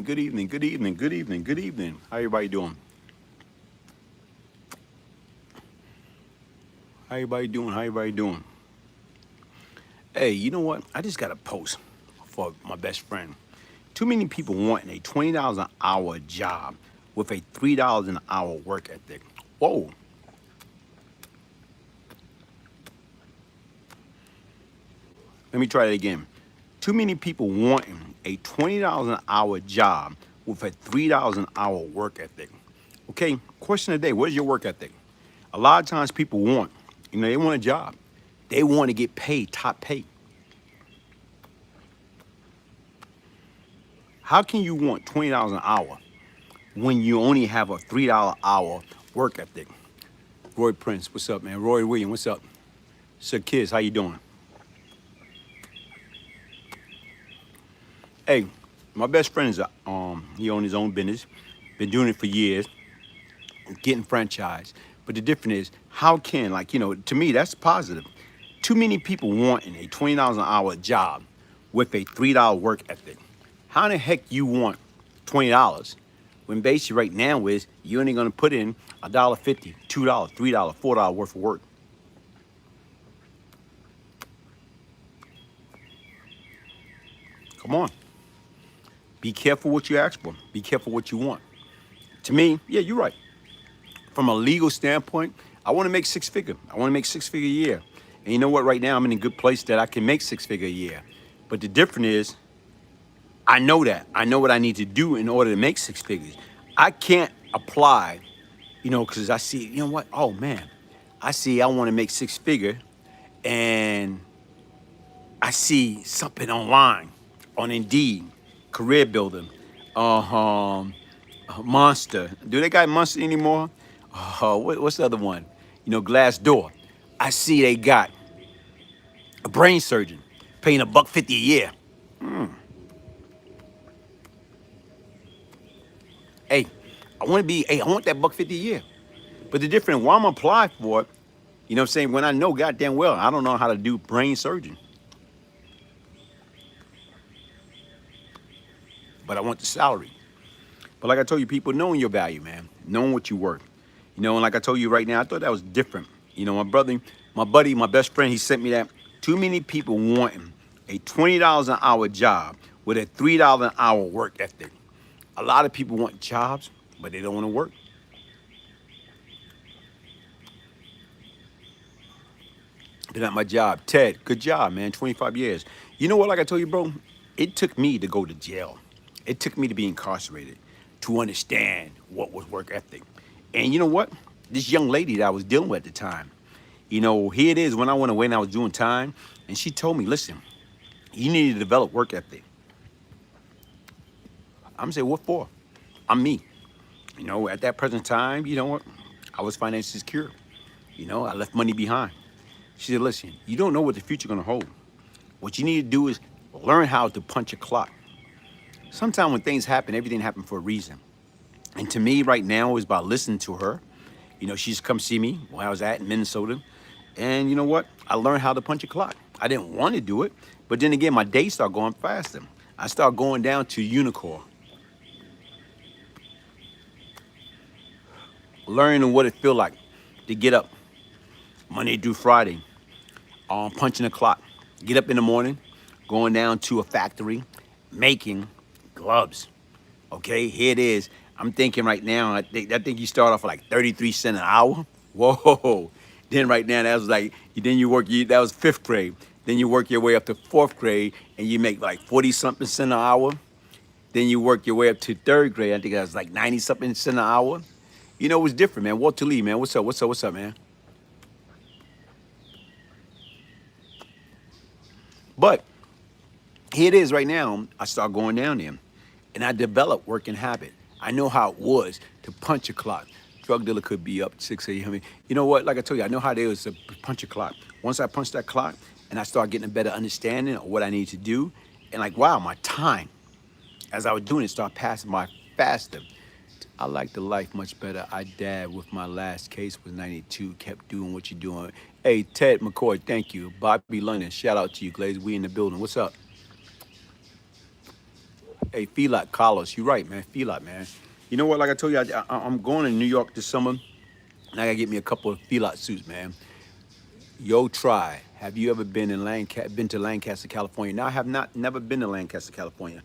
Good evening, good evening, good evening, good evening. How everybody doing? How everybody doing? How everybody doing? Hey, you know what? I just got a post for my best friend. Too many people wanting a $20 an hour job with a $3 an hour work ethic. Whoa. Let me try that again. Too many people wanting a $20 an hour job with a $3 an hour work ethic. Okay, question of the day, what is your work ethic? A lot of times people want, they want a job. They want to get paid, top pay. How can you want $20 an hour when you only have a $3 hour work ethic? Roy Prince, what's up, man? Roy Williams, what's up? Sir Kids, how you doing? Hey, my best friend is he owns his own business, been doing it for years, getting franchised. But the difference is, how can, to me, that's positive. Too many people wanting a $20 an hour job with a $3 work ethic. How the heck you want $20 when basically right now is you're only gonna put in $1.50, $2, $3, $4 worth of work? Come on. Be careful what you ask for. Be careful what you want. To me, yeah, you're right. From a legal standpoint, I want to make six figure. I want to make six figure a year. And you know what? Right now, I'm in a good place that I can make six figure a year. But the difference is, I know that. I know what I need to do in order to make six figures. I can't apply, because I see, you know what? Oh, man. I see I want to make six figure, and I see something online on Indeed, career building, Monster. Do they got Monster anymore? What's the other one? Glassdoor. I see they got a brain surgeon paying $1.50 a year. Hey, I want that $1.50 a year. But the difference, why I'm applying for it, you know what I'm saying? When I know goddamn well, I don't know how to do brain surgeon. But I want the salary. But like I told you, people knowing your value, man, knowing what you worth. And like I told you right now, I thought that was different. My brother, my buddy, my best friend, he sent me that. Too many people wanting a $20 an hour job with a $3 an hour work ethic. A lot of people want jobs, but they don't want to work. Been at my job. Ted, good job, man. 25 years. You know what, like I told you, bro? It took me to go to jail. It took me to be incarcerated to understand what was work ethic. And you know what? This young lady that I was dealing with at the time, here it is when I went away and I was doing time, and she told me, listen, you need to develop work ethic. I'm saying, what for? I'm me. At that present time, you know what? I was financially secure. I left money behind. She said, listen, you don't know what the future gonna hold. What you need to do is learn how to punch a clock. Sometimes when things happen, everything happens for a reason. And to me right now is by listening to her. She's come see me where I was at in Minnesota. And you know what? I learned how to punch a clock. I didn't want to do it, but then again, my days start going faster. I start going down to unicorn. Learning what it feel like to get up Monday through Friday, punching a clock. Get up in the morning, going down to a factory, making gloves. Okay, here it is. I'm thinking right now, I think you start off at like 33 cents an hour. Whoa. Then right now, that was like, then you work, that was fifth grade. Then you work your way up to fourth grade and you make like 40 something cents an hour. Then you work your way up to third grade. I think that was like 90 something cents an hour. It was different, man. Walter Lee, man. What's up, man? But here it is right now. I start going down there and I develop working habit. I know how it was to punch a clock. Drug dealer could be up 6 a.m. You know what? Like I told you, I know how it is to punch a clock. Once I punch that clock and I start getting a better understanding of what I need to do, and like, wow, my time, as I was doing it, start passing by faster. I like the life much better. I dad with my last case was 92, kept doing what you're doing. Hey, Ted McCoy, thank you. Bobby London, shout out to you, Glaze. We in the building. What's up? Hey, Felot Carlos, you're right, man. Felot, man. You know what? Like I told you, I'm going to New York this summer, and I gotta get me a couple of Felot suits, man. Yo, try. Have you ever been in been to Lancaster, California? Now, I have not, never been to Lancaster, California.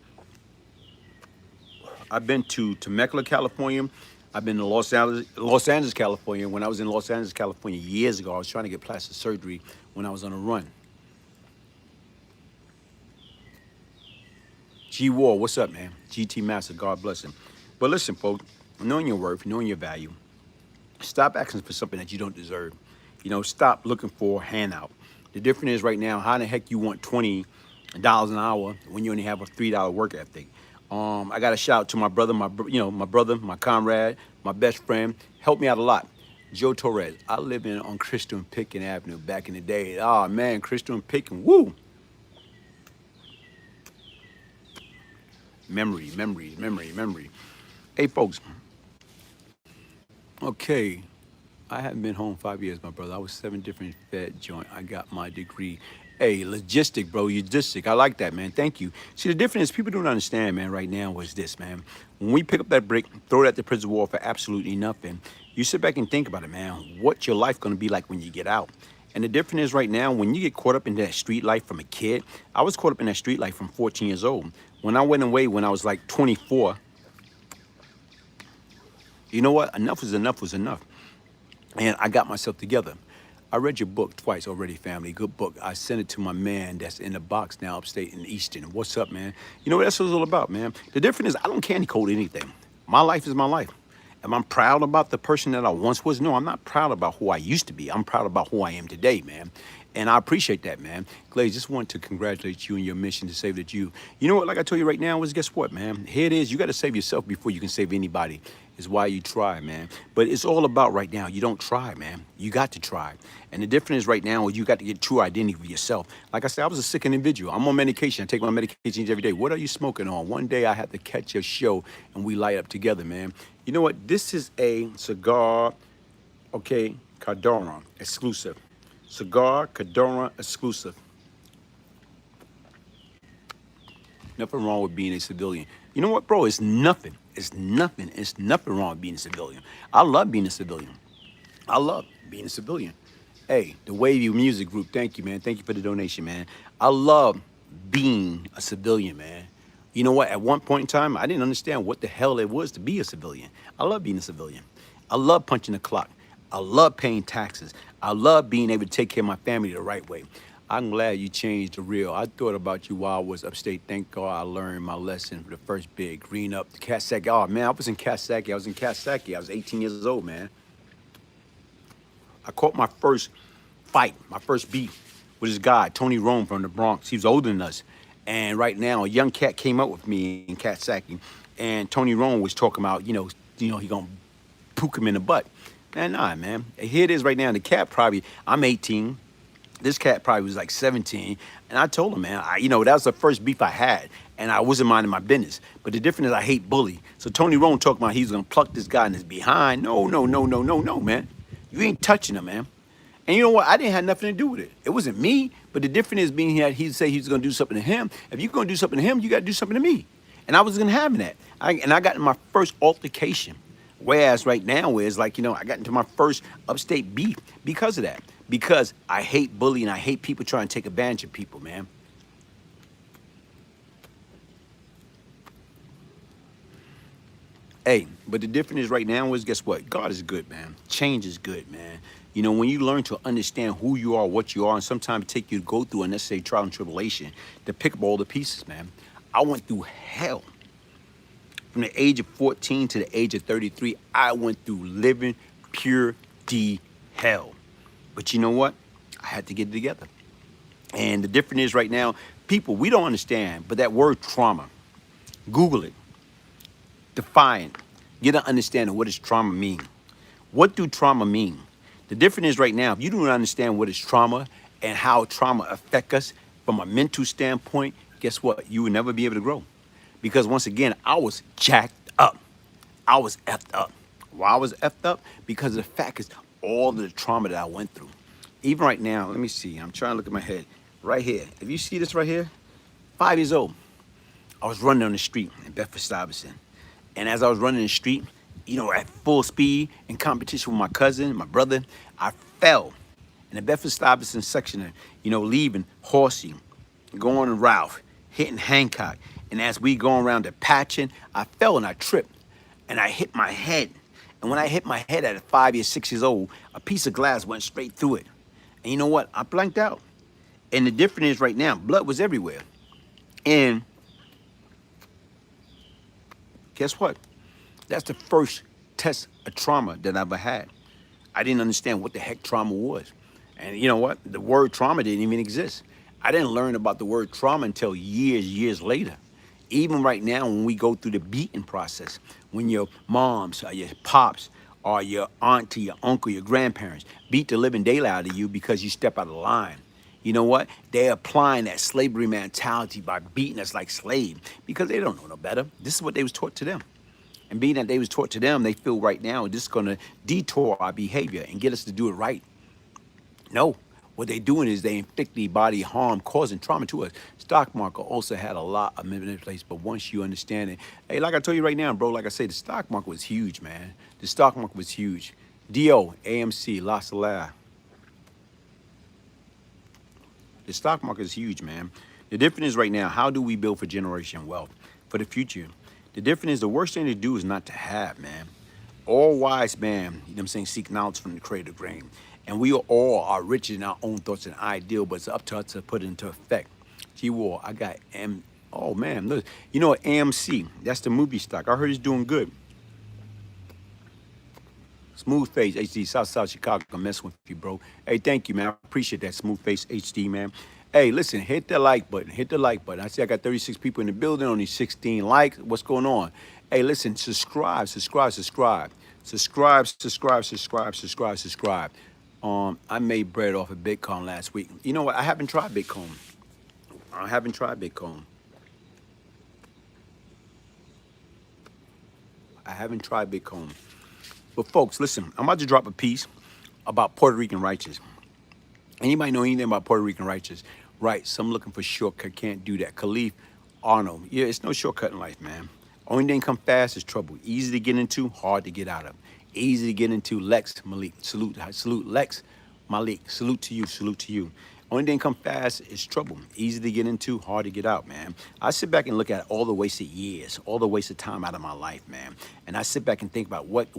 I've been to Temecula, California. I've been to Los Angeles, California. When I was in Los Angeles, California years ago, I was trying to get plastic surgery when I was on a run. G War, what's up, man? GT Master, God bless him. But listen, folks, knowing your worth, knowing your value, stop asking for something that you don't deserve. You know, stop looking for a handout. The difference is right now, how in the heck you want $20 an hour when you only have a $3 work ethic? I got a shout out to my brother, my comrade, my best friend. Helped me out a lot. Joe Torres. I lived on Crystal and Pitkin Avenue back in the day. Oh man, Crystal and Pitkin, woo! Memory, memory, memory, memory. Hey folks, okay. I haven't been home 5 years, my brother. I was 7 different Fed joint. I got my degree. Hey, logistic, bro, logistic. I like that, man. Thank you. See, the difference is people don't understand, man, right now is this, man. When we pick up that brick, throw it at the prison wall for absolutely nothing, you sit back and think about it, man. What's your life going to be like when you get out? And the difference is right now, when you get caught up in that street life from a kid, I was caught up in that street life from 14 years old. When I went away when I was like 24, you know what? Enough was enough was enough. And I got myself together. I read your book twice already, family. Good book. I sent it to my man that's in the box now upstate in Easton. What's up, man? You know what that's what it's all about, man? The difference is I don't candy code anything. My life is my life. Am I proud about the person that I once was? No, I'm not proud about who I used to be. I'm proud about who I am today, man. And I appreciate that, man. Glaze, just want to congratulate you on your mission to save that you. You know what, like I told you right now, is guess what, man? Here it is. You got to save yourself before you can save anybody. Is why you try, man. But it's all about right now. You don't try, man. You got to try. And the difference is right now is you got to get true identity for yourself. Like I said, I was a sick individual. I'm on medication. I take my medications every day. What are you smoking on? One day I have to catch your show and we light up together, man. You know what? This is a cigar, okay, Cardona exclusive. Cigar Cardona exclusive. Nothing wrong with being a civilian. You know what, bro? It's nothing. It's nothing. It's nothing wrong with being a civilian. I love being a civilian. I love being a civilian. Hey, the Wavy Music Group, thank you, man. Thank you for the donation, man. I love being a civilian, man. You know what? At one point in time, I didn't understand what the hell it was to be a civilian. I love being a civilian. I love punching the clock. I love paying taxes. I love being able to take care of my family the right way. I'm glad you changed the real. I thought about you while I was upstate. Thank God I learned my lesson for the first big green up to Cashapp. Oh man, I was in Cashapp. I was 18 years old, man. I caught my first fight, my first beef with this guy, Tony Rome from the Bronx. He was older than us. And right now, a young cat came up with me in Cashapp, and Tony Rome was talking about, he gonna pook him in the butt. Man, nah, man. Here it is right now. The cat probably, I'm 18. This cat probably was like 17. And I told him, man, that was the first beef I had. And I wasn't minding my business. But the difference is I hate bully. So Tony Rome talking about he's going to pluck this guy in his behind. No, man. You ain't touching him, man. And you know what? I didn't have nothing to do with it. It wasn't me. But the difference is being here, he'd say he's going to do something to him. If you're going to do something to him, you got to do something to me. And I wasn't having that. I got in my first altercation. Whereas right now is like, I got into my first upstate beef because of that. Because I hate bullying. I hate people trying to take advantage of people, man. Hey, but the difference is right now is guess what? God is good, man. Change is good, man. When you learn to understand who you are, what you are, and sometimes it takes you to go through a necessary trial and tribulation to pick up all the pieces, man. I went through hell. From the age of 14 to the age of 33, I went through living pure D hell. But you know what? I had to get it together. And the difference is right now, people, we don't understand, but that word trauma, Google it, define, get an understanding what does trauma mean. What do trauma mean? The difference is right now, if you don't understand what is trauma and how trauma affects us from a mental standpoint, guess what? You will never be able to grow. Because once again, I was jacked up. I was effed up. Why I was effed up? Because the fact is all of the trauma that I went through. Even right now, let me see. I'm trying to look at my head. Right here. If you see this right here, 5 years old. I was running on the street in Bedford-Stuyvesant. And as I was running the street, at full speed in competition with my cousin, my brother, I fell in the Bedford-Stuyvesant section, leaving Horsey, going to Ralph, hitting Hancock. And as we going around the patching, I fell and I tripped and I hit my head. And when I hit my head at 5 years, 6 years old, a piece of glass went straight through it. And you know what? I blanked out. And the difference is right now, blood was everywhere. And guess what? That's the first test of trauma that I ever had. I didn't understand what the heck trauma was. And you know what? The word trauma didn't even exist. I didn't learn about the word trauma until years later. Even right now, when we go through the beating process, when your moms or your pops or your auntie, your uncle, your grandparents beat the living daylight out of you because you step out of line. You know what? They're applying that slavery mentality by beating us like slaves because they don't know no better. This is what they was taught to them. And being that they was taught to them, they feel right now this is going to detour our behavior and get us to do it right. No, what they're doing is they inflict the body harm, causing trauma to us. Stock market also had a lot of manipulation, but once you understand it, hey, like I told you right now, bro, like I say, the stock market was huge, man. The stock market was huge. DO, AMC, La Salle. The stock market is huge, man. The difference is right now, how do we build for generation wealth, for the future? The difference is the worst thing to do is not to have, man. All wise man, you know what I'm saying, seek knowledge from the creator grain. And we all are rich in our own thoughts and ideal, but it's up to us to put it into effect. G-War, I got oh man, look, AMC, that's the movie stock. I heard it's doing good. Smooth Face HD, South Chicago. I'm messing with you, bro. Hey, thank you, man. I appreciate that, Smooth Face HD, man. Hey, listen, hit the like button. Hit the like button. I see I got 36 people in the building, only 16 likes. What's going on? Hey, listen, subscribe. I made bread off of Bitcoin last week. You know what? I haven't tried Bitcoin. I haven't tried Bitcoin. But folks, listen, I'm about to drop a piece about Puerto Rican righteous. Anybody know anything about Puerto Rican righteous? Right, some looking for shortcut, can't do that. Khalif Arnold, yeah, it's no shortcut in life, man. Only thing come fast is trouble. Easy to get into, hard to get out of. Easy to get into, Lex Malik. Salute, Lex Malik. Salute to you. Only thing come fast is trouble. Easy to get into, hard to get out, man. I sit back and look at all the wasted years, all the wasted time out of my life, man. And I sit back and think about what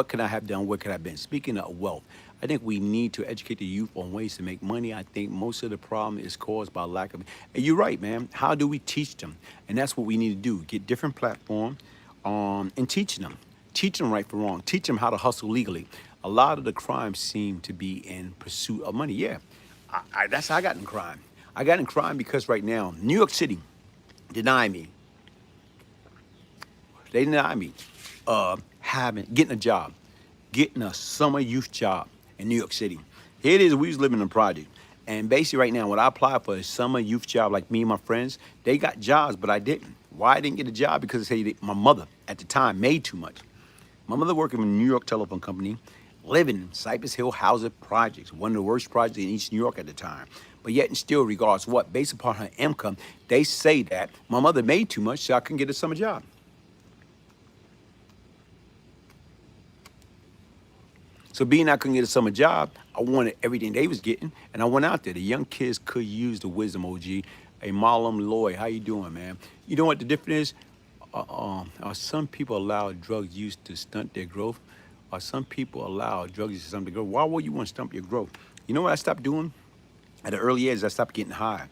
could I have done, where could I have been? Speaking of wealth, I think we need to educate the youth on ways to make money. I think most of the problem is caused by lack of, and you're right, man. How do we teach them? And that's what we need to do. Get different platforms and teach them. Teach them right from wrong. Teach them how to hustle legally. A lot of the crimes seem to be in pursuit of money. Yeah, that's how I got in crime. I got in crime because right now, New York City deny me. They deny me getting a job, getting a summer youth job in New York City. Here it is, we was living in a project. And basically right now, when I applied for a summer youth job, like me and my friends, they got jobs, but I didn't. Why I didn't get a job? Because my mother at the time made too much. My mother working in a New York telephone company, living in Cypress Hill Housing Projects, one of the worst projects in East New York at the time. But yet and still, regards what? Based upon her income, they say that my mother made too much, so I couldn't get a summer job. So being I couldn't get a summer job, I wanted everything they was getting, and I went out there. The young kids could use the wisdom, OG. Hey, Marlon Lloyd, how you doing, man? You know what the difference is? Are some people allow drug use to stunt their growth? Or some people allow drug use to stunt their growth? Why would you want to stunt your growth? You know what I stopped doing? At the early age, I stopped getting high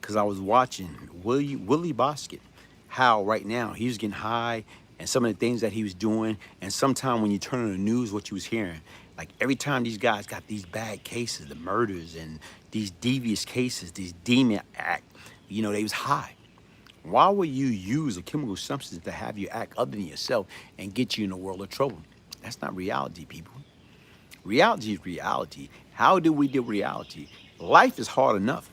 because I was watching Willie Bosket, how right now he was getting high and some of the things that he was doing. And sometime when you turn on the news, what you was hearing, like every time these guys got these bad cases, the murders and these devious cases, these demon act, they was high. Why would you use a chemical substance to have you act other than yourself and get you in a world of trouble? That's not reality, people. Reality is reality. How do we deal with reality? Life is hard enough.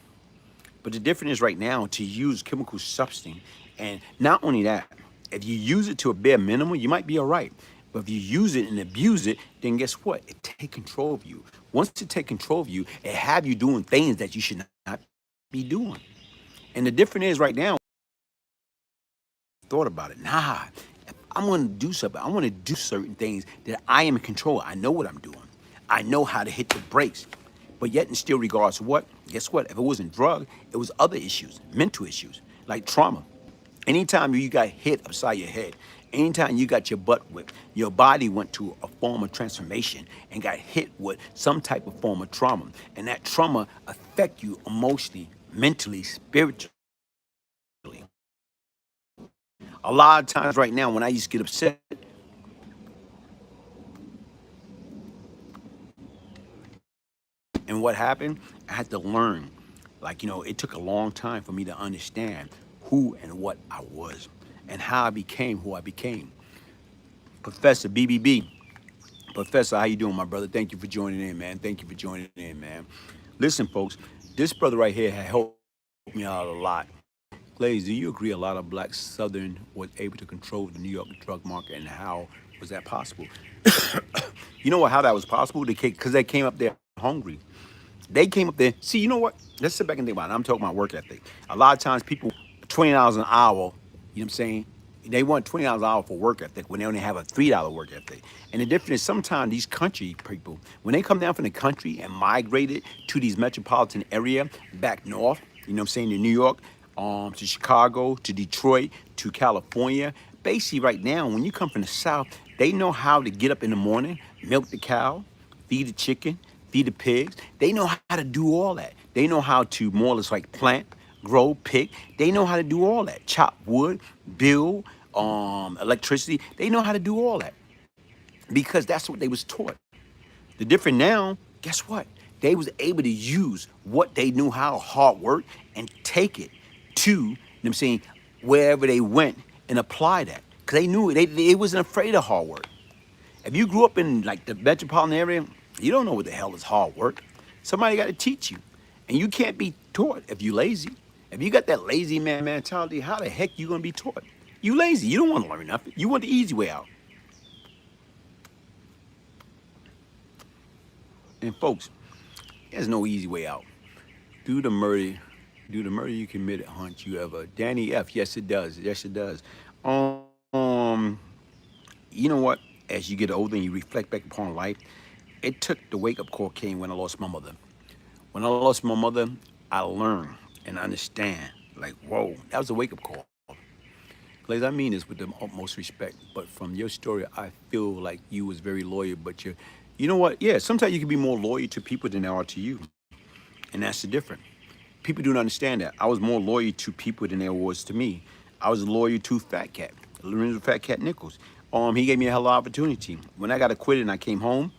But the difference is right now to use chemical substance. And not only that, if you use it to a bare minimum, you might be all right. But if you use it and abuse it, then guess what? It take control of you. Once it take control of you, it have you doing things that you should not be doing. And the difference is right now, thought about it. Nah, if I'm gonna do something, I wanna do certain things that I am in control. I know what I'm doing. I know how to hit the brakes. But yet in still regards to what? Guess what? If it wasn't drug, it was other issues, mental issues, like trauma. Anytime you got hit upside your head, anytime you got your butt whipped, your body went to a form of transformation and got hit with some type of form of trauma. And that trauma affect you emotionally, mentally, spiritually. A lot of times right now when I used to get upset, and what happened, I had to learn. Like, it took a long time for me to understand who and what I was and how I became who I became. Professor BBB. Professor, how you doing, my brother? Thank you for joining in, man. Thank you for joining in, man. Listen, folks, this brother right here had helped me out a lot. Glaze, do you agree a lot of black Southern was able to control the New York drug market, and how was that possible? You know what? How that was possible? Because they came up there hungry. They came up there. See, you know what? Let's sit back and think about it. I'm talking about work ethic. A lot of times people, $20 an hour, you know what I'm saying? They want $20 an hour for work ethic when they only have a $3 work ethic. And the difference is sometimes these country people, when they come down from the country and migrated to these metropolitan area back north, you know what I'm saying, to New York, to Chicago, to Detroit, to California. Basically right now, when you come from the South, they know how to get up in the morning, milk the cow, feed the chicken, feed the pigs. They know how to do all that. They know how to more or less like plant, grow, pick. They know how to do all that. Chop wood, build, electricity. They know how to do all that because that's what they was taught. The different now, guess what? They was able to use what they knew how hard work and take it to, you know what I'm saying, wherever they went and apply that. Because they knew they wasn't afraid of hard work. If you grew up in like the metropolitan area, you don't know what the hell is hard work. Somebody got to teach you. And you can't be taught if you lazy. If you got that lazy man mentality, how the heck you gonna be taught? You lazy. You don't want to learn nothing. You want the easy way out. And folks, there's no easy way out. Do the murder, do the murder you committed haunt you ever? Danny F. Yes, it does. Yes, it does. Um, you know what? As you get older and you reflect back upon life, it took the wake up call came when I lost my mother. When I lost my mother, I learned and understand. Like, whoa, that was a wake up call. Glaze, I mean this with the utmost respect, but from your story, I feel like you was very loyal. But you know what? Yeah, sometimes you can be more loyal to people than they are to you, and that's the difference. People don't understand that. I was more loyal to people than there was to me. I was loyal to Fat Cat, Lorenzo Fat Cat Nichols. He gave me a hell of an opportunity. When I got acquitted and I came home,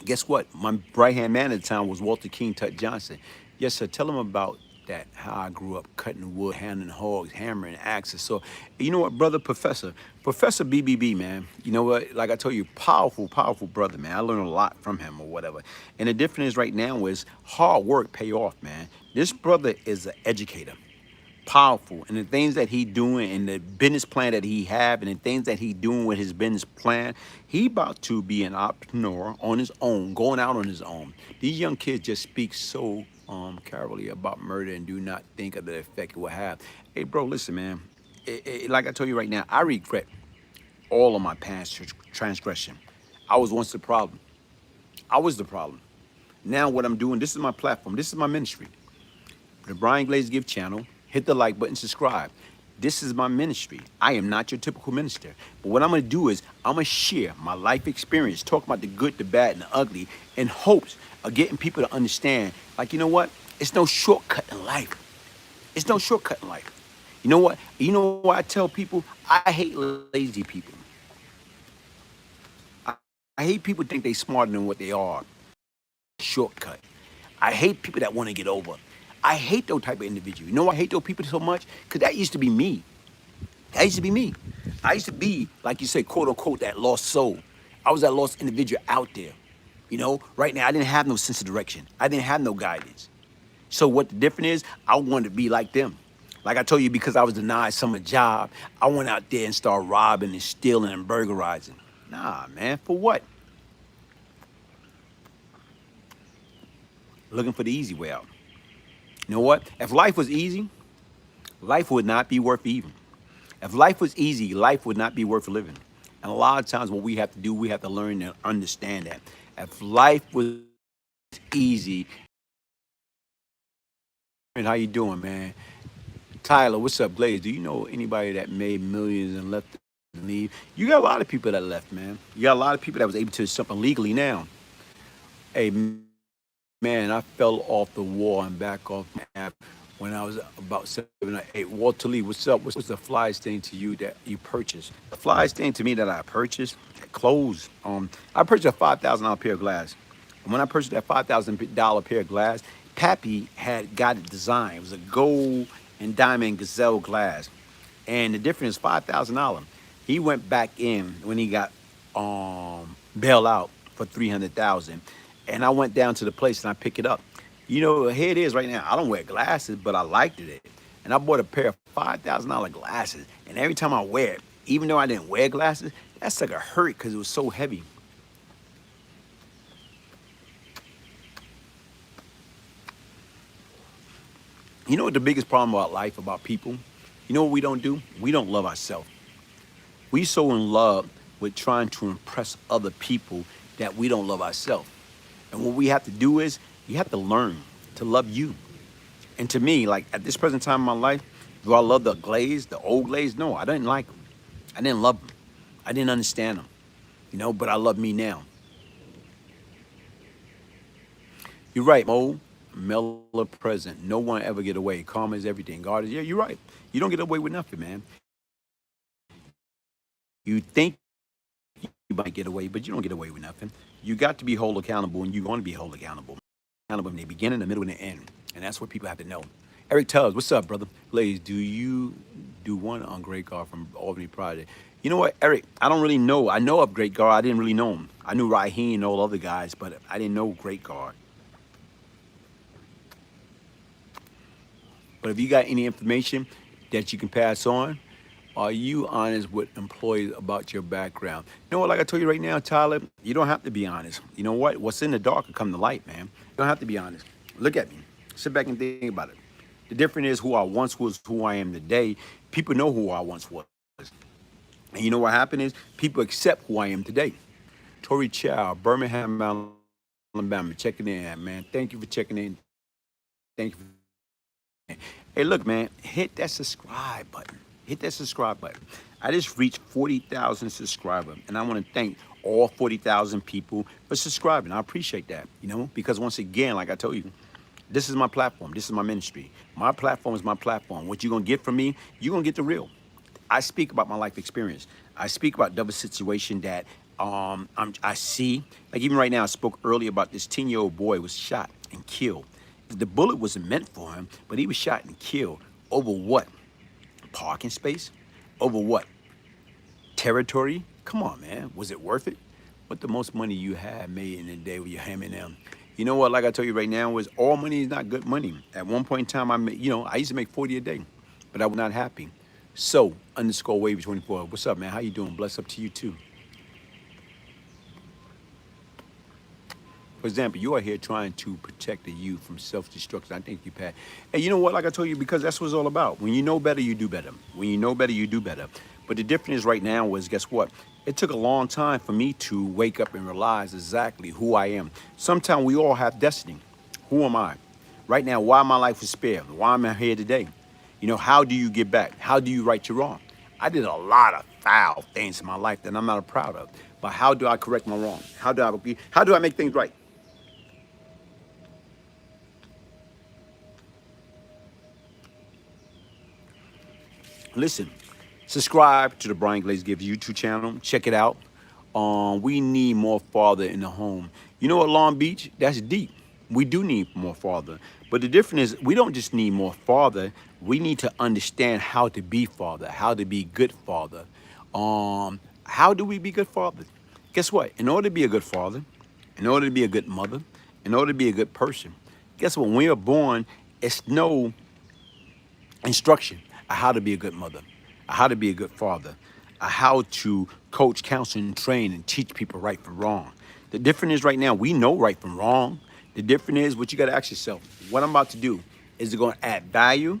guess what? My right hand man at the time was Walter King Tut Johnson. Yes, sir. Tell him about that, how I grew up cutting wood, handling hogs, hammering axes. So, you know what, brother, Professor BBB, man. You know what? Like I told you, powerful, powerful brother, man. I learned a lot from him or whatever. And the difference is right now is hard work pay off, man. This brother is an educator, powerful, and the things that he doing and the business plan that he have and the things that he doing with his business plan, he about to be an entrepreneur on his own, going out on his own. These young kids just speak so casually about murder and do not think of the effect it will have. Hey bro, listen, man, like I told you right now, I regret all of my past transgression. I was once the problem. I was the problem. Now what I'm doing, this is my platform, this is my ministry, the Brian Glaze Gibbs channel. Hit the like button, subscribe. This is my ministry. I am not your typical minister. But what I'm going to do is I'm going to share my life experience, talk about the good, the bad, and the ugly, in hopes of getting people to understand, like, you know what? It's no shortcut in life. It's no shortcut in life. You know what? You know what I tell people? I hate lazy people. I, I hate people think they smarter than what they are. Shortcut. I hate people that want to get over. I hate those type of individuals. You know why I hate those people so much? Because that used to be me. That used to be me. I used to be, like you say, quote unquote, that lost soul. I was that lost individual out there. You know, right now I didn't have no sense of direction. I didn't have no guidance. So what the difference is, I wanted to be like them. Like I told you, because I was denied some job, I went out there and started robbing and stealing and burglarizing. Nah, man, for what? Looking for the easy way out. You know what? If life was easy, life would not be worth even. If life was easy, life would not be worth living. And a lot of times what we have to do, we have to learn and understand that. If life was easy, and how you doing, man? Tyler, what's up, Glaze? Do you know anybody that made millions and left and leave? You got a lot of people that left, man. You got a lot of people that was able to do something legally now. Hey, man, I fell off the wall and back off my app when I was about 7 or 8. Walter Lee, what's up? What's the flyest thing to you that you purchased? The flyest thing to me that I purchased, clothes. I purchased a $5,000 pair of glass. And when I purchased that $5,000 pair of glass, Pappy had got it designed. It was a gold and diamond gazelle glass. And the difference is $5,000. He went back in when he got bailed out for 300,000. And I went down to the place and I picked it up. You know, here it is right now. I don't wear glasses, but I liked it. And I bought a pair of $5,000 glasses. And every time I wear it, even though I didn't wear glasses, that's like a hurt because it was so heavy. You know what the biggest problem about life, about people? You know what we don't do? We don't love ourselves. We so in love with trying to impress other people that we don't love ourselves. And what we have to do is, you have to learn to love you. And to me, like at this present time in my life, do I love the Glaze, the old Glaze? No, I didn't like them. I didn't love them. I didn't understand them, you know, but I love me now. You're right, Mo. Miller present. No one ever get away. Karma is everything. God is, yeah, you're right. You don't get away with nothing, man. You think you might get away, but you don't get away with nothing. You got to be whole accountable, and you're going to be whole accountable. Accountable in the beginning, the middle, and the end. And that's what people have to know. Eric Tubbs, what's up, brother? Blaze, do you do one on Great Guard from Albany Project? You know what, Eric, I don't really know. I know of Great Guard. I didn't really know him. I knew Raheem and all other guys, but I didn't know Great Guard. But if you got any information that you can pass on, are you honest with employees about your background? You know what, like I told you right now, Tyler, you don't have to be honest. You know what? What's in the dark will come to light, man. You don't have to be honest. Look at me. Sit back and think about it. The difference is who I once was, who I am today. People know who I once was. And you know what happened is people accept who I am today. Tori Chow, Birmingham, Alabama, checking in, man. Thank you for checking in. Thank you. Hey, look, man, hit that subscribe button. Hit that subscribe button. I just reached 40,000 subscribers, and I want to thank all 40,000 people for subscribing. I appreciate that, you know, because once again, like I told you, this is my platform. This is my ministry. My platform is my platform. What you're going to get from me, you're going to get the real. I speak about my life experience. I speak about double situation that I see. Like even right now, I spoke earlier about this 10-year-old boy was shot and killed. The bullet wasn't meant for him, but he was shot and killed over what? Parking space? Over what? Territory? Come on, man. Was it worth it? What the most money you had made in a day with your ham and them? You know what? Like I told you right now, is all money is not good money. At one point in time, I used to make 40 a day, but I was not happy. So underscore wavy 24. What's up, man? How you doing? Bless up to you too. For example, you are here trying to protect the youth from self-destruction. I think you, Pat. And you know what? Like I told you, because that's what it's all about. When you know better, you do better. When you know better, you do better. But the difference is right now is, guess what? It took a long time for me to wake up and realize exactly who I am. Sometimes we all have destiny. Who am I? Right now, why my life was spared? Why am I here today? You know, how do you get back? How do you right your wrong? I did a lot of foul things in my life that I'm not proud of. But how do I correct my wrong? How do I make things right? Listen, subscribe to the Brian Glaze Gibbs YouTube channel. Check it out. We need more father in the home. You know what, Long Beach? That's deep. We do need more father. But the difference is we don't just need more father. We need to understand how to be father, how to be good father. How do we be good fathers? Guess what? In order to be a good father, in order to be a good mother, in order to be a good person, guess what? When we are born, it's no instruction on how to be a good mother, how to be a good father, how to coach, counsel, and train and teach people right from wrong. The difference is right now, we know right from wrong. The difference is what you got to ask yourself. What I'm about to do, is it going to add value? You know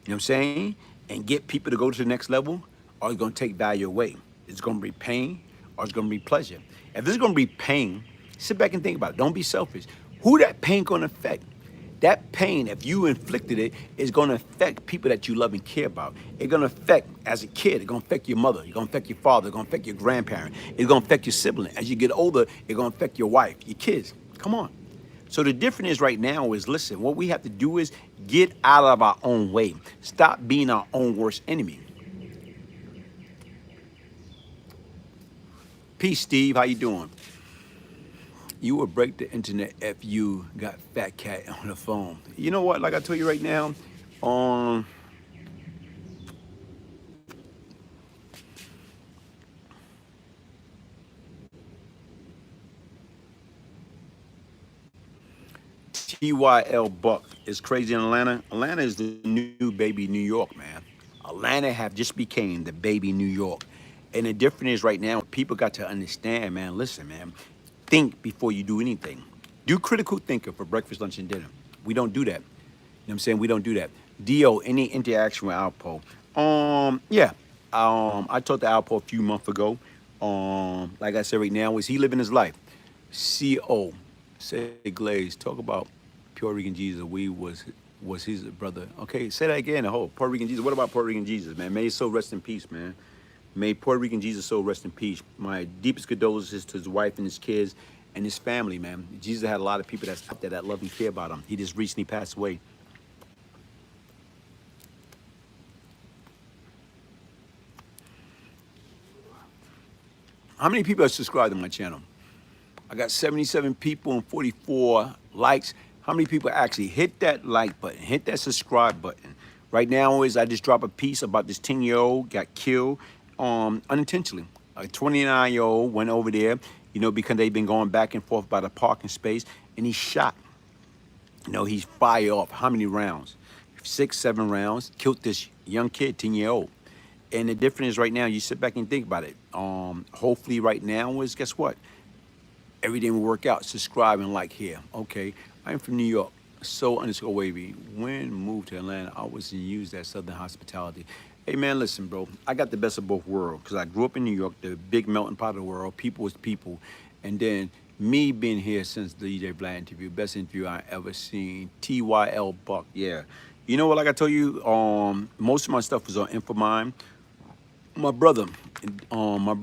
what I'm saying? and get people to go to the next level, or it's going to take value away. It's going to be pain, or it's going to be pleasure. If it's going to be pain, sit back and think about it. Don't be selfish. Who that pain going to affect? That pain, if you inflicted it, is going to affect people that you love and care about. It's going to affect, as a kid, it's going to affect your mother. It's going to affect your father. It's going to affect your grandparent. It's going to affect your sibling. As you get older, it's going to affect your wife, your kids. Come on. So the difference is right now is, listen, what we have to do is get out of our own way. Stop being our own worst enemy. Peace, Steve. How you doing? You will break the internet if you got Fat Cat on the phone. You know what? Like I told you right now, TYL Buck is crazy in Atlanta. Atlanta is the new baby New York, man. Atlanta have just became the baby New York. And the difference is right now, people got to understand, man, listen, man, think before you do anything. Do critical thinking for breakfast, lunch, and dinner. We don't do that. You know what I'm saying? We don't do that. Dio, any interaction with Alpo? Yeah. I talked to Alpo a few months ago. Like I said right now, is he living his life? CO, say Glaze, talk about Puerto Rican Jesus. We was his brother. Okay, say that again. Oh, Puerto Rican Jesus. What about Puerto Rican Jesus, man? May his soul rest in peace, man. May Puerto Rican Jesus' soul rest in peace. My deepest condolences to his wife and his kids and his family, man. Jesus had a lot of people that's out there that love and care about him. He just recently passed away. How many people are subscribed to my channel? I got 77 people and 44 likes. How many people actually hit that like button, hit that subscribe button? Right now is I just dropped a piece about this 10-year-old got killed unintentionally. A 29-year-old went over there, you know, because they've been going back and forth by the parking space, and he shot. You know, he fired off how many rounds? 6, 7 rounds, killed this young kid, 10-year-old. And the difference is right now, you sit back and think about it. Hopefully right now is, guess what? Everything will work out. Subscribe and like here. Okay, I'm from New York. So_wavy. When moved to Atlanta, I was used as Southern hospitality. Hey man, listen, bro. I got the best of both worlds because I grew up in New York, the big melting pot of the world. People is people, and then me being here since the DJ Black interview, best interview I ever seen. TYL Buck, yeah. You know what? Like I told you, most of my stuff was on Infomine. My brother. You know what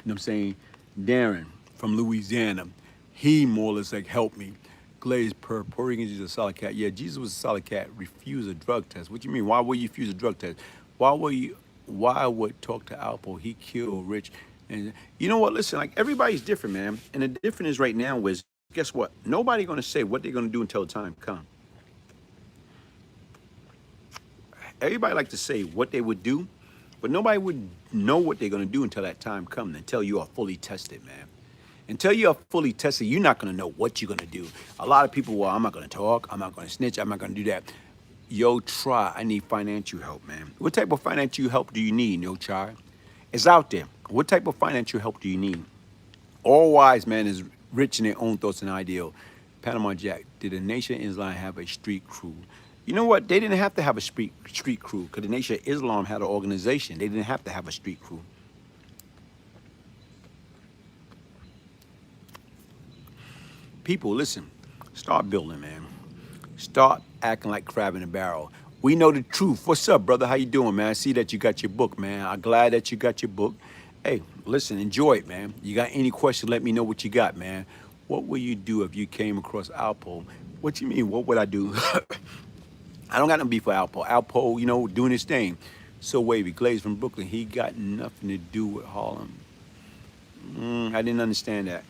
I'm saying? Darren from Louisiana. He more or less like helped me. Glaze Puerto Rican Jesus a solid cat. Yeah, Jesus was a solid cat. Refuse a drug test. What you mean? Why would you refuse a drug test? Why would talk to Alpo? He killed Rich. And you know what? Listen, like everybody's different, man. And the difference is right now is, guess what? Nobody gonna say what they're gonna do until the time comes. Everybody like to say what they would do, but nobody would know what they're gonna do until that time comes, until you are fully tested, man. Until you're fully tested, you're not gonna know what you're gonna do. A lot of people, well, I'm not gonna talk, I'm not gonna snitch, I'm not gonna do that. Yo, try, I need financial help, man. What type of financial help do you need, yo, try? It's out there. What type of financial help do you need? All wise man is rich in their own thoughts and ideal. Panama Jack, did the Nation of Islam have a street crew? You know what? They didn't have to have a street crew because the Nation of Islam had an organization. They didn't have to have a street crew. People, listen, start building, man. Start acting like crab in a barrel. We know the truth. What's up, brother? How you doing, man? I see that you got your book, man. I'm glad that you got your book. Hey, listen, enjoy it, man. You got any questions, let me know what you got, man. What would you do if you came across Alpo? What you mean, what would I do? I don't got no beef for Alpo. Alpo, you know, doing his thing. So wavy, Glaze from Brooklyn, he got nothing to do with Harlem. I didn't understand that.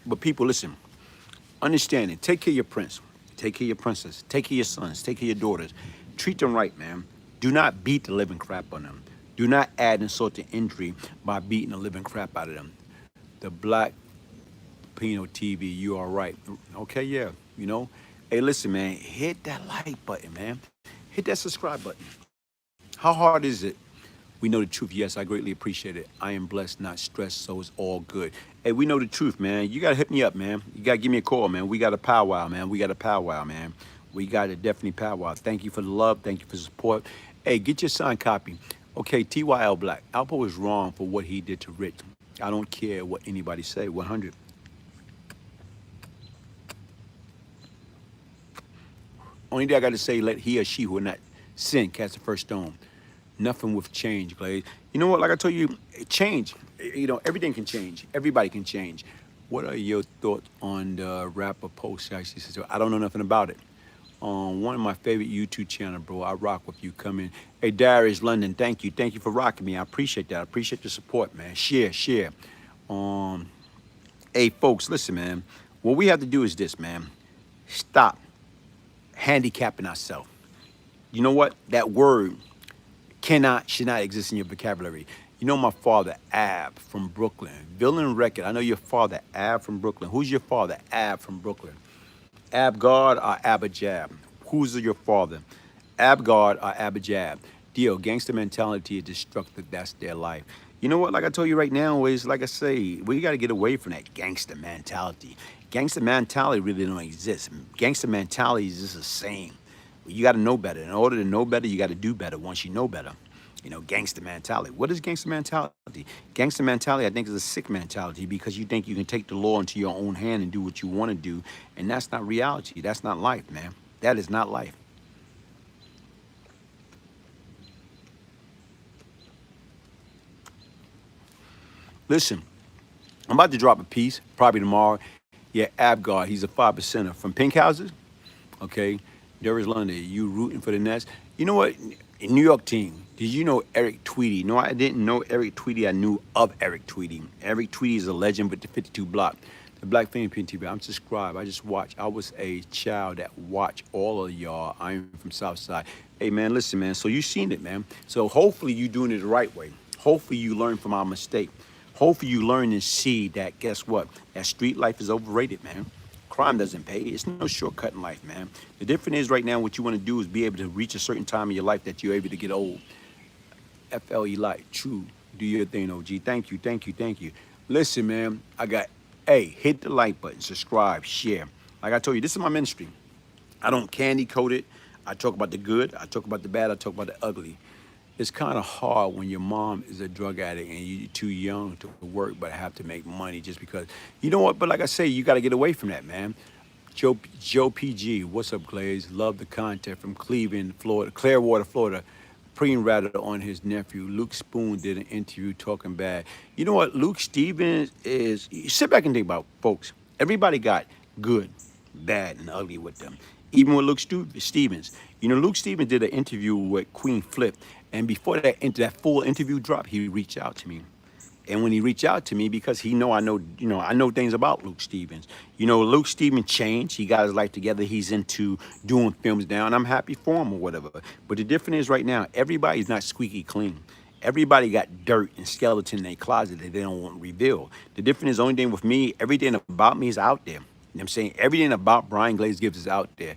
But people, listen, understand it. Take care of your prince. Take care of your princess. Take care of your sons. Take care of your daughters. Treat them right, man. Do not beat the living crap on them. Do not add insult to injury by beating the living crap out of them. The Black Pino TV, you are right. Okay, yeah, you know. Hey, listen, man, hit that like button, man. Hit that subscribe button. How hard is it? We know the truth. Yes, I greatly appreciate it. I am blessed, not stressed, so it's all good. Hey, we know the truth, man. You got to hit me up, man. You got to give me a call, man. We got a powwow, man. We got a powwow, man. We got to definitely powwow. Thank you for the love. Thank you for the support. Hey, get your signed copy. Okay, TYL Black. Alpo is wrong for what he did to Rich. I don't care what anybody say. 100. Only thing I got to say, let he or she who will not sin cast the first stone. Nothing with change, Glaze. You know what? Like I told you, change. You know, everything can change. Everybody can change. What are your thoughts on the rapper post? I don't know nothing about it. One of my favorite YouTube channel, bro. I rock with you. Come in. Hey, Darius London, thank you. Thank you for rocking me. I appreciate that. I appreciate the support, man. Share. Hey, folks, listen, man. What we have to do is this, man. Stop handicapping ourselves. You know what? That word should not exist in your vocabulary. You know my father, Ab from Brooklyn. Villain Record. I know your father, Ab from Brooklyn. Who's your father, Ab from Brooklyn? Abgard or Abajab? Who's your father? Abgard or Abajab? Deal, gangster mentality is destructive. That's their life. You know what? Like I told you right now, is like I say, we got to get away from that gangster mentality. Gangster mentality really don't exist. Gangster mentality is just a saying. You got to know better. In order to know better, you got to do better once you know better. You know, gangster mentality. What is gangster mentality? Gangster mentality, I think, is a sick mentality because you think you can take the law into your own hand and do what you want to do. And that's not reality. That's not life, man. That is not life. Listen, I'm about to drop a piece, probably tomorrow. Yeah, Abgard, he's a 5%er from Pink Houses. Okay, Darius London, you rooting for the Nets. You know what? New York team, did you know Eric Tweedy? No, I didn't know Eric Tweedy. I knew of Eric Tweedy. Eric Tweedy is a legend with the 52 block. The Black Family TV. I'm subscribed. I just watch. I was a child that watched all of y'all. I'm from Southside. Hey, man, listen, man. So you seen it, man. So hopefully you doing it the right way. Hopefully you learn from our mistake. Hopefully you learn and see that, guess what? That street life is overrated, man. Crime doesn't pay. It's no shortcut in life, man. The difference is right now what you want to do is be able to reach a certain time in your life that you're able to get old. FLE light, true. Do your thing, OG. Thank you. Listen, man, hey, hit the like button, subscribe, share. Like I told you, this is my ministry. I don't candy coat it. I talk about the good. I talk about the bad. I talk about the ugly. It's kind of hard when your mom is a drug addict and you're too young to work but have to make money just because. You know what? But like I say, you got to get away from that, man. Joe PG, what's up, Glaze? Love the content from Cleveland, Florida, Clearwater, Florida. Preen ratted on his nephew. Luke Spoon did an interview talking bad. You know what? Luke Stevens is. Sit back and think about, folks. Everybody got good, bad, and ugly with them. Even with Luke Stevens. You know, Luke Stevens did an interview with Queen Flip, and before that full interview dropped, he reached out to me. And when he reached out to me, because I know things about Luke Stevens. You know, Luke Stevens changed. He got his life together. He's into doing films now, and I'm happy for him or whatever. But the difference is right now, everybody's not squeaky clean. Everybody got dirt and skeleton in their closet that they don't want to reveal. The difference is, only thing with me, everything about me is out there. You know what I'm saying? Everything about Brian Glaze Gibbs is out there.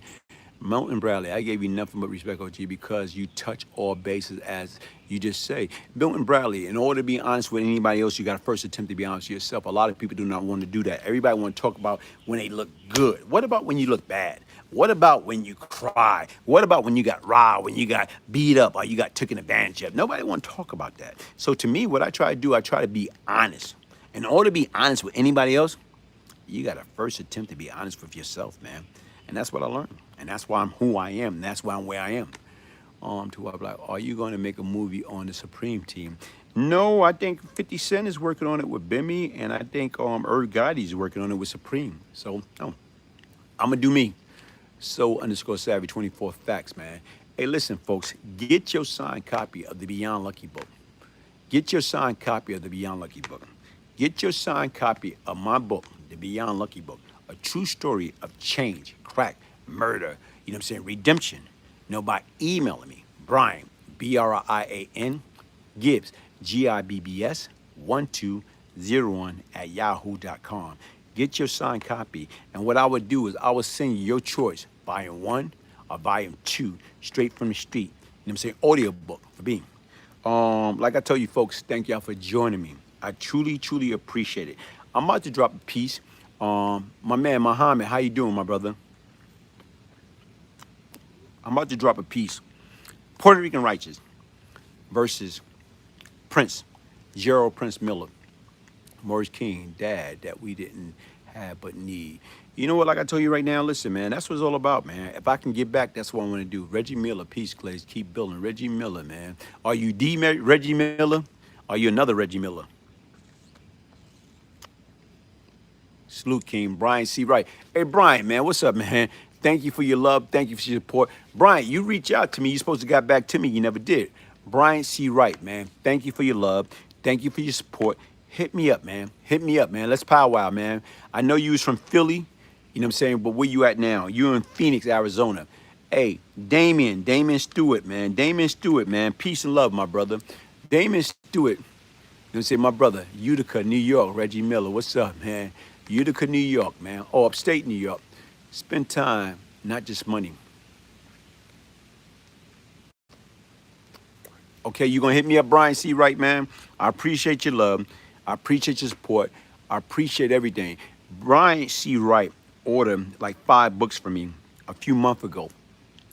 Milton Bradley, I gave you nothing but respect, OG, because you touch all bases, as you just say. Milton Bradley, in order to be honest with anybody else, you got to first attempt to be honest with yourself. A lot of people do not want to do that. Everybody want to talk about when they look good. What about when you look bad? What about when you cry? What about when you got robbed, when you got beat up, or you got taken advantage of? Nobody want to talk about that. So to me, what I try to do, I try to be honest. In order to be honest with anybody else, you got to first attempt to be honest with yourself, man. And that's what I learned. And that's why I'm who I am. And that's why I'm where I am. To where I'm like, are you going to make a movie on the Supreme Team? No, I think 50 Cent is working on it with Bimmy. And I think Gotti is working on it with Supreme. So, no, I'm going to do me. So_savvy 24 facts, man. Hey, listen, folks, get your signed copy of the Beyond Lucky book. Get your signed copy of the Beyond Lucky book. Get your signed copy of my book, the Beyond Lucky book. A true story of change, crack, murder, you know what I'm saying, redemption. You know, by emailing me, Brian, Brian, Gibbs, Gibbs, 1201 at yahoo.com. Get your signed copy. And what I would do is I would send you your choice, volume 1 or volume 2, straight from the street. You know what I'm saying, audio book for me. Like I tell you folks, thank y'all for joining me. I truly, truly appreciate it. I'm about to drop a piece. My man Muhammad, how you doing, my brother? I'm about to drop a piece. Puerto Rican Righteous versus Prince, Gerald Prince Miller, Maurice King, dad that we didn't have but need. You know what, like I told you right now, listen, man, that's what it's all about, man. If I can get back, that's what I want to do. Reggie Miller, peace, Glaze, keep building. Reggie Miller, man. Are you Reggie Miller? Are you another Reggie Miller? Salute King, Brian C. Wright. Hey, Brian, man, what's up, man? Thank you for your love. Thank you for your support. Brian, you reach out to me. You're supposed to got back to me. You never did. Brian C. Wright, man. Thank you for your love. Thank you for your support. Hit me up, man. Hit me up, man. Let's powwow, man. I know you was from Philly, you know what I'm saying, but where you at now? You're in Phoenix, Arizona. Hey, Damien Stewart, man. Damien Stewart, man. Peace and love, my brother. Damien Stewart, you know what I'm saying, my brother, Utica, New York, Reggie Miller. What's up, man? Utica, New York, man. Oh, upstate New York. Spend time, not just money. Okay, you gonna hit me up, Brian C. Wright, man. I appreciate your love. I appreciate your support. I appreciate everything. Brian C. Wright ordered like 5 books for me a few months ago.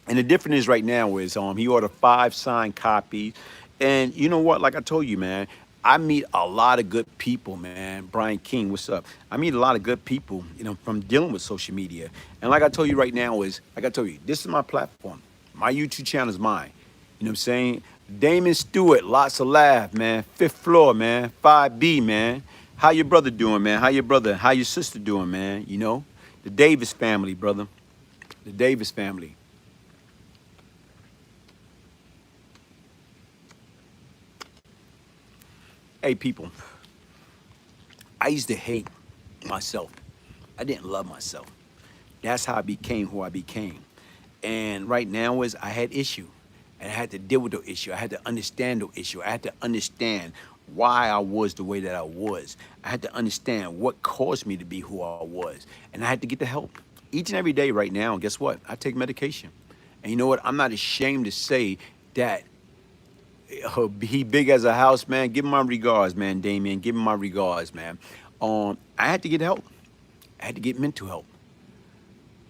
And the difference is right now is he ordered 5 signed copies. And you know what? Like I told you, man, I meet a lot of good people, man. Brian King, what's up? I meet a lot of good people, you know, from dealing with social media. And like I told you right now is, like I told you, this is my platform. My YouTube channel is mine. You know what I'm saying? Damon Stewart, lots of laugh, man. 5th floor, man. 5B, man. How your brother doing, man? How your brother, how your sister doing, man? You know? The Davis family, brother. The Davis family. Hey, people, I used to hate myself. I didn't love myself. That's how I became who I became. And right now is I had issue. And I had to deal with the issue. I had to understand the issue. I had to understand why I was the way that I was. I had to understand what caused me to be who I was. And I had to get the help. Each and every day right now, guess what? I take medication. And you know what? I'm not ashamed to say that he big as a house, man. Give him my regards, man, Damien. Give him my regards, man. I had to get help. I had to get mental help.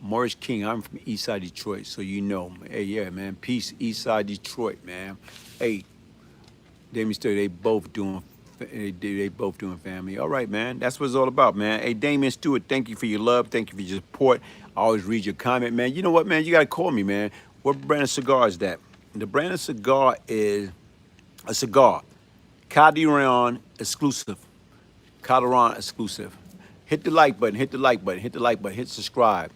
Morris King, I'm from Eastside Detroit, so you know. Hey, yeah, man. Peace, Eastside Detroit, man. Hey, Damien Stewart, they both doing family. All right, man. That's what it's all about, man. Hey, Damien Stewart, thank you for your love. Thank you for your support. I always read your comment, man. You know what, man? You gotta call me, man. What brand of cigar is that? The brand of cigar is a cigar. Calderon exclusive. Calderon exclusive. Hit the like button, hit the like button, hit the like button, hit subscribe.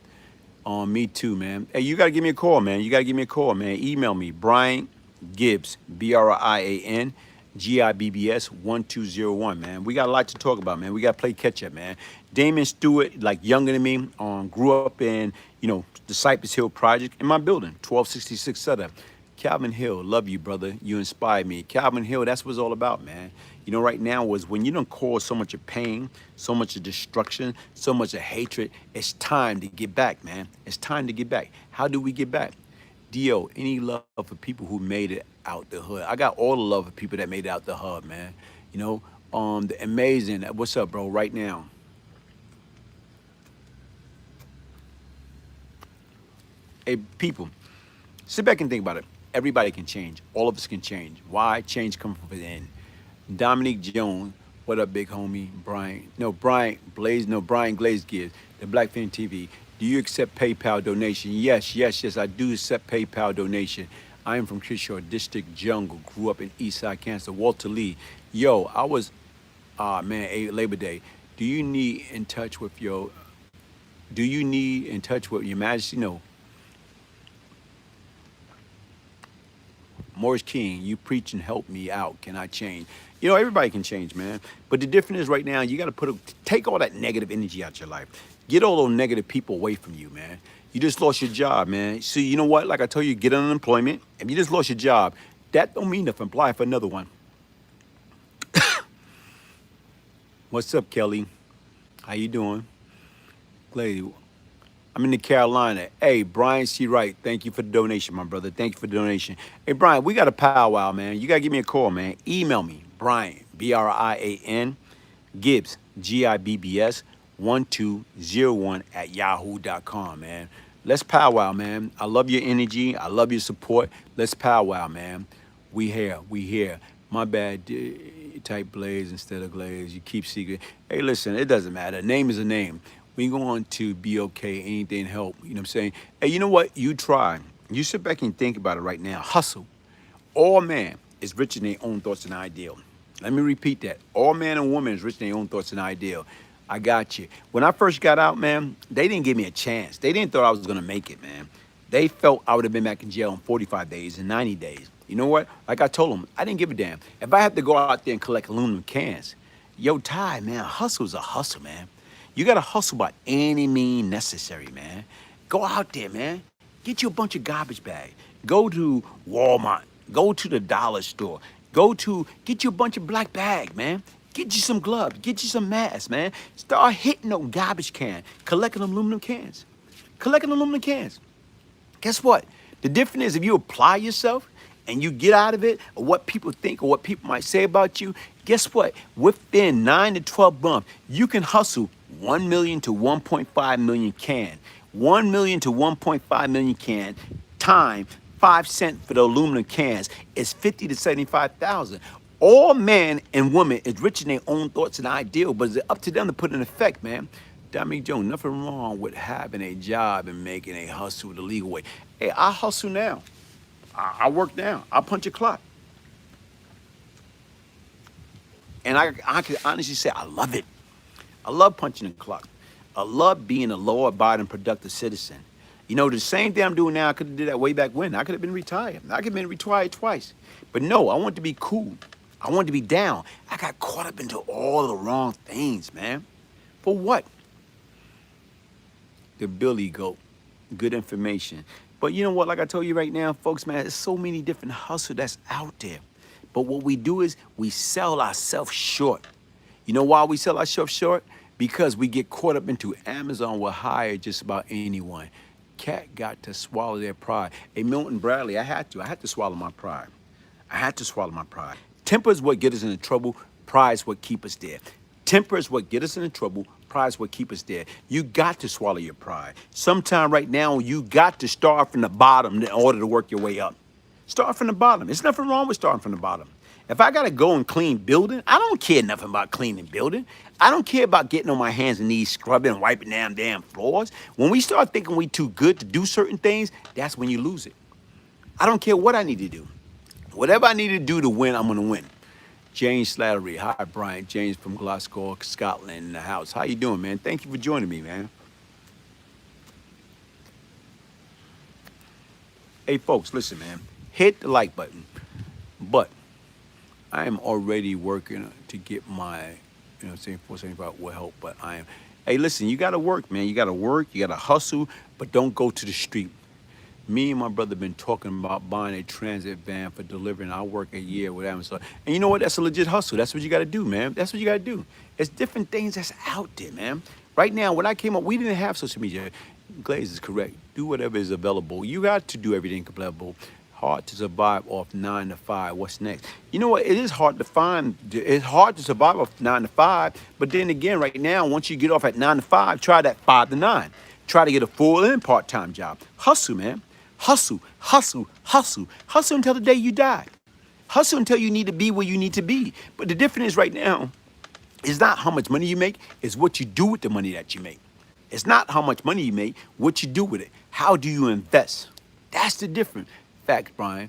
On me too, man. Hey, you gotta give me a call, man. You gotta give me a call, man. Email me, Brian Gibbs, Brian Gibbs 1201, man. We got a lot to talk about, man. We gotta play catch up, man. Damon Stewart, like younger than me, grew up in, you know, the Cypress Hill Project in my building, 1266 Sutter. Calvin Hill, love you, brother. You inspired me. Calvin Hill, that's what it's all about, man. You know, right now was when you don't cause so much of pain, so much of destruction, so much of hatred, it's time to get back, man. It's time to get back. How do we get back? Dio, any love for people who made it out the hood? I got all the love for people that made it out the hood, man. You know, the amazing. What's up, bro? Right now. Hey, people, sit back and think about it. Everybody can change. All of us can change. Why? Change comes from within. Dominique Jones, what up, big homie? Brian Glaze Gibbs, the Black Film TV. Do you accept PayPal donation? Yes, yes, yes, I do accept PayPal donation. I am from Crenshaw District Jungle, grew up in Eastside, Kansas. Walter Lee. Yo, I was, Labor Day. Do you need in touch with your majesty? No. Morris King, you preach and help me out. Can I change? You know, everybody can change, man. But the difference is right now, you got to take all that negative energy out your life. Get all those negative people away from you, man. You just lost your job, man. See, you know what? Like I told you, get unemployment. If you just lost your job, that don't mean nothing. Apply for another one. What's up, Kelly? How you doing? Lady, I'm in the Carolina. Hey, Brian C. Wright, thank you for the donation, my brother. Thank you for the donation. Hey, Brian, we got a powwow, man. You got to give me a call, man. Email me, Brian, Brian, Gibbs, Gibbs, 1201 at yahoo.com, man. Let's powwow, man. I love your energy. I love your support. Let's powwow, man. We here. We here. My bad. You type Blaze instead of Glaze. You keep secret. Hey, listen, it doesn't matter. Name is a name. We going to be okay. Anything help. You know what I'm saying? Hey, you know what? You try. You sit back and think about it right now. Hustle. All man is rich in their own thoughts and ideal. Let me repeat that. All man and woman is rich in their own thoughts and ideal. I got you. When I first got out, man, they didn't give me a chance. They didn't thought I was gonna make it, man. They felt I would have been back in jail in 45 days and 90 days. You know what? Like I told them, I didn't give a damn. If I have to go out there and collect aluminum cans, yo, Ty, man, hustle's a hustle, man. You gotta hustle by any means necessary, man. Go out there, man. Get you a bunch of garbage bags. Go to Walmart. Go to the dollar store. Get you a bunch of black bag, man. Get you some gloves. Get you some masks, man. Start hitting those garbage can. Collecting aluminum cans. Collecting aluminum cans. Guess what? The difference is if you apply yourself and you get out of it, or what people think or what people might say about you, guess what? Within 9 to 12 months, you can hustle 1 million to 1.5 million can. 1 million to 1.5 million can time 5 cents for the aluminum cans is 50 to 75,000. All men and women is rich in their own thoughts and ideal, but it's up to them to put in effect, man. Dominic Jones, nothing wrong with having a job and making a hustle the legal way. Hey, I hustle now. I work now. I punch a clock. And I can honestly say I love it. I love punching the clock. I love being a law-abiding, productive citizen. You know, the same thing I'm doing now, I could have did that way back when. I could have been retired. I could have been retired twice. But no, I want to be cool. I want to be down. I got caught up into all the wrong things, man. For what? The Billy Goat. Good information. But you know what? Like I told you right now, folks, man, there's so many different hustles that's out there. But what we do is we sell ourselves short. You know why we sell ourselves short? Because we get caught up into Amazon will hire just about anyone. Cat got to swallow their pride. Hey, Milton Bradley, I had to swallow my pride. I had to swallow my pride. Temper is what get us into trouble. Pride is what keep us there. Temper is what get us into trouble. Pride is what keep us there. You got to swallow your pride. Sometime right now, you got to start from the bottom in order to work your way up. Start from the bottom. There's nothing wrong with starting from the bottom. If I got to go and clean building, I don't care nothing about cleaning building. I don't care about getting on my hands and knees, scrubbing and wiping damn floors. When we start thinking we too good to do certain things, that's when you lose it. I don't care what I need to do. Whatever I need to do to win, I'm going to win. James Slattery. Hi, Brian. James from Glasgow, Scotland in the house. How you doing, man? Thank you for joining me, man. Hey, folks, listen, man. Hit the like button. But I am already working to get my, 475 will help, but I am. Hey, listen, you got to work, man. You got to work. You got to hustle, but don't go to the street. Me and my brother been talking about buying a transit van for delivering. I work a year with Amazon. And you know what? That's a legit hustle. That's what you got to do, man. That's what you got to do. It's different things that's out there, man. Right now, when I came up, we didn't have social media. Glaze is correct. Do whatever is available. You got to do everything available. Hard to survive off 9 to 5. What's next? You know what? It is hard to find. It's hard to survive off 9 to 5. But then again, right now, once you get off at 9 to 5, try that 5 to 9. Try to get a full and part-time job. Hustle, man. Hustle, hustle, hustle. Hustle until the day you die. Hustle until you need to be where you need to be. But the difference is right now, it's not how much money you make, it's what you do with the money that you make. It's not how much money you make, what you do with it. How do you invest? That's the difference. Fact, Brian.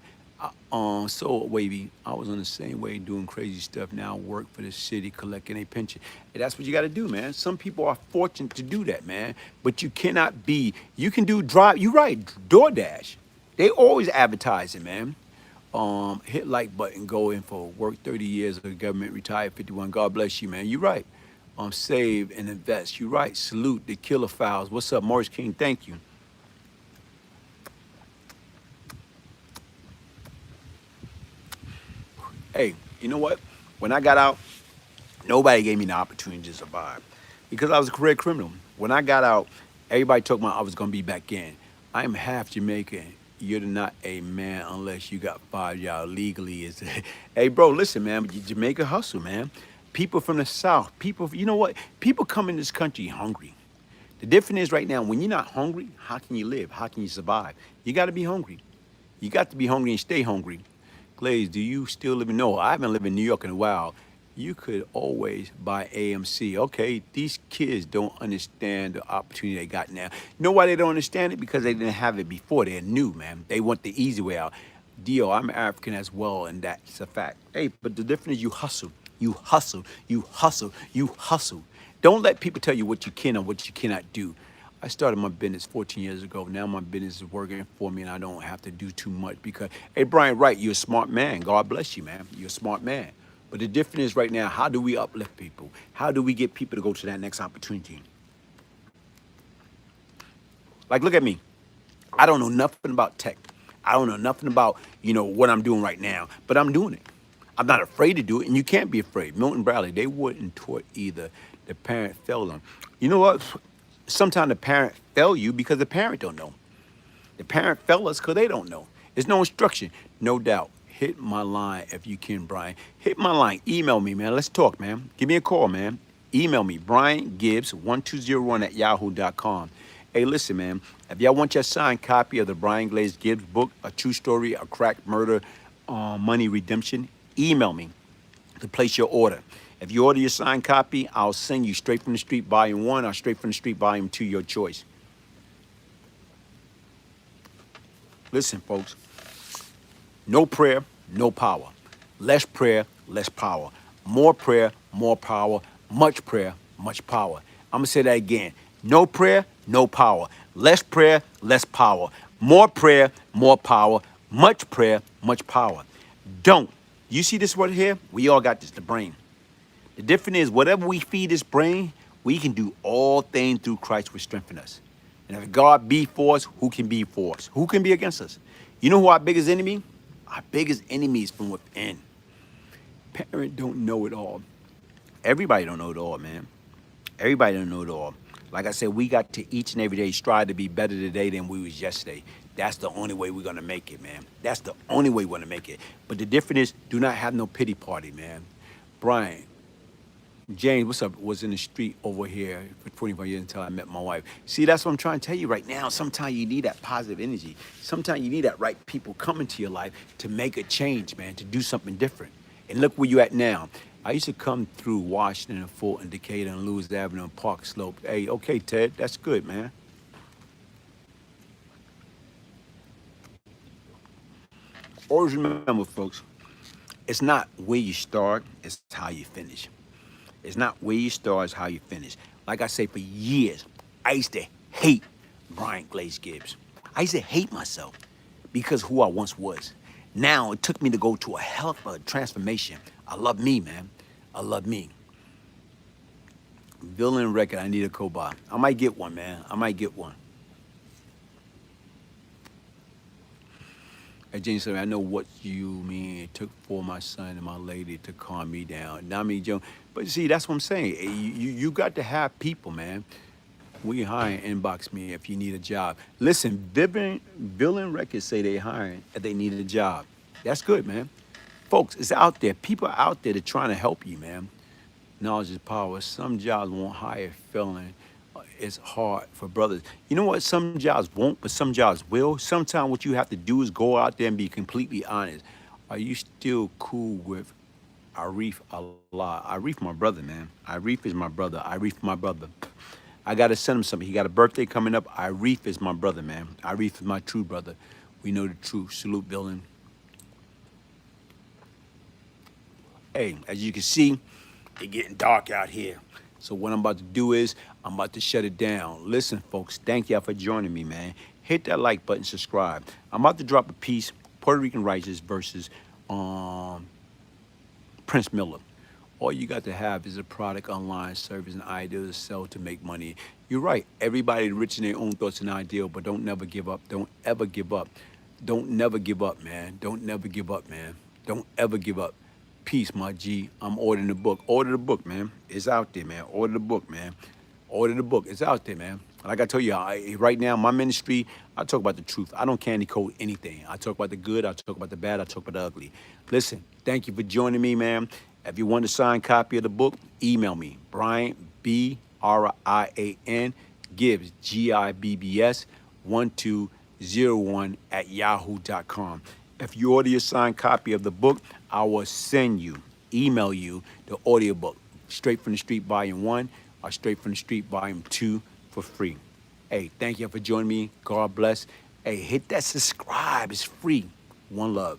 So wavy. I was on the same way doing crazy stuff. Now I work for the city collecting a pension. And that's what you got to do, man. Some people are fortunate to do that, man. But you cannot be. You can do drive. You're right. DoorDash. They always advertising, man. Hit like button. Go in for work 30 years of the government. Retired 51. God bless you, man. You're right. Save and invest. You're right. Salute the killer files. What's up, Morris King? Thank you. Hey, you know what? When I got out, nobody gave me the opportunity to survive because I was a career criminal. When I got out, Everybody talking about I was gonna be back in. I am half Jamaican. You're not a man unless you got 5 y'all legally. Is hey, bro? Listen, man. Jamaica hustle, man. People from the South. People, you know what? People come in this country hungry. The difference is right now, when you're not hungry, how can you live? How can you survive? You got to be hungry. You got to be hungry and stay hungry. Glaze, do you still live in? No, I haven't lived in New York in a while. You could always buy AMC. Okay, these kids don't understand the opportunity they got now. You know why they don't understand it? Because they didn't have it before. They're new, man. They want the easy way out. Dio, I'm African as well, and that's a fact. Hey, but the difference is you hustle. You hustle. You hustle. You hustle. Don't let people tell you what you can or what you cannot do. I started my business 14 years ago. Now my business is working for me and I don't have to do too much because, hey, Brian, right, you're a smart man. God bless you, man. You're a smart man. But the difference is right now, how do we uplift people? How do we get people to go to that next opportunity? Like, look at me. I don't know nothing about tech. I don't know nothing about, what I'm doing right now, but I'm doing it. I'm not afraid to do it, and you can't be afraid. Milton Bradley, they wouldn't taught either. The parent failed them. You know what? Sometimes the parent fail you because the parent don't know. The parent fail us because they don't know. There's no instruction. No doubt. Hit my line if you can, Brian. Hit my line. Email me, man. Let's talk, man. Give me a call, man. Email me, Brian Gibbs 1201 at yahoo.com. Hey, listen, man. If y'all want your signed copy of the Brian Glaze Gibbs book, A True Story, A Crack Murder, Money Redemption, email me to place your order. If you order your signed copy, I'll send you Straight from the Street Volume 1 or Straight from the Street Volume 2, your choice. Listen, folks. No prayer, no power. Less prayer, less power. More prayer, more power. Much prayer, much power. I'm going to say that again. No prayer, no power. Less prayer, less power. More prayer, more power. Much prayer, much power. Don't. You see this word here? We all got this, the brain. The difference is whatever we feed this brain, we can do all things through Christ which strengthen us. And if God be for us, who can be for us? Who can be against us? You know who our biggest enemy? Our biggest enemy is from within. Parents don't know it all. Everybody don't know it all, man. Everybody don't know it all. Like I said, we got to each and every day strive to be better today than we was yesterday. That's the only way we're gonna make it, man. That's the only way we're gonna make it. But the difference is, do not have no pity party, man. Brian, James, what's up? Was in the street over here for 25 years until I met my wife. See, that's what I'm trying to tell you right now. Sometimes you need that positive energy. Sometimes you need that right people coming to your life to make a change, man, to do something different. And look where you at now. I used to come through Washington and Fulton, Decatur, and Lewis Avenue and Park Slope. Hey, okay, Ted, that's good, man. Always remember, folks, it's not where you start, it's how you finish. It's not where you start, it's how you finish. Like I say, for years, I used to hate Brian Glaze Gibbs. I used to hate myself because who I once was. Now, it took me to go to a hell of a transformation. I love me, man. I love me. Villain record, I need a co-buy. I might get one, man. I might get one. Hey, James, I know what you mean. It took for my son and my lady to calm me down. Now, I mean, Joe, but see, that's what I'm saying. You got to have people, man. We hiring, inbox me if you need a job. Listen, Villain Records say they hiring if they need a job. That's good, man. Folks, it's out there. People are out there that trying to help you, man. Knowledge is power. Some jobs won't hire felon. It's hard for brothers. You know what? Some jobs won't, but some jobs will. Sometimes what you have to do is go out there and be completely honest. Are you still cool with Arif Allah? Arif, my brother, man. Arif is my brother. Arif, my brother. I got to send him something. He got a birthday coming up. Arif is my brother, man. Arif is my true brother. We know the truth. Salute, Villain. Hey, as you can see, it's getting dark out here. So what I'm about to do is I'm about to shut it down. Listen, folks, thank y'all for joining me, man. Hit that like button, subscribe. I'm about to drop a piece, Puerto Rican Righteous versus Prince Miller. All you got to have is a product, online service, and idea to sell to make money. You're right. Everybody rich in their own thoughts and ideal, but don't never give up. Don't ever give up. Don't never give up, man. Don't never give up, man. Don't ever give up. Peace, my G. I'm ordering the book. Order the book, man. It's out there, man. Order the book, man. Order the book. It's out there, man. Like I told you, right now, my ministry, I talk about the truth. I don't candy coat anything. I talk about the good, I talk about the bad, I talk about the ugly. Listen, thank you for joining me, man. If you want a signed copy of the book, email me, Brian, Brian Gibbs, Gibbs, 1201 at yahoo.com. If you order your signed copy of the book, I will email you the audiobook, Straight from the Street Volume 1 or Straight from the Street Volume 2 for free. Hey, thank you for joining me. God bless. Hey, hit that subscribe. It's free. One love.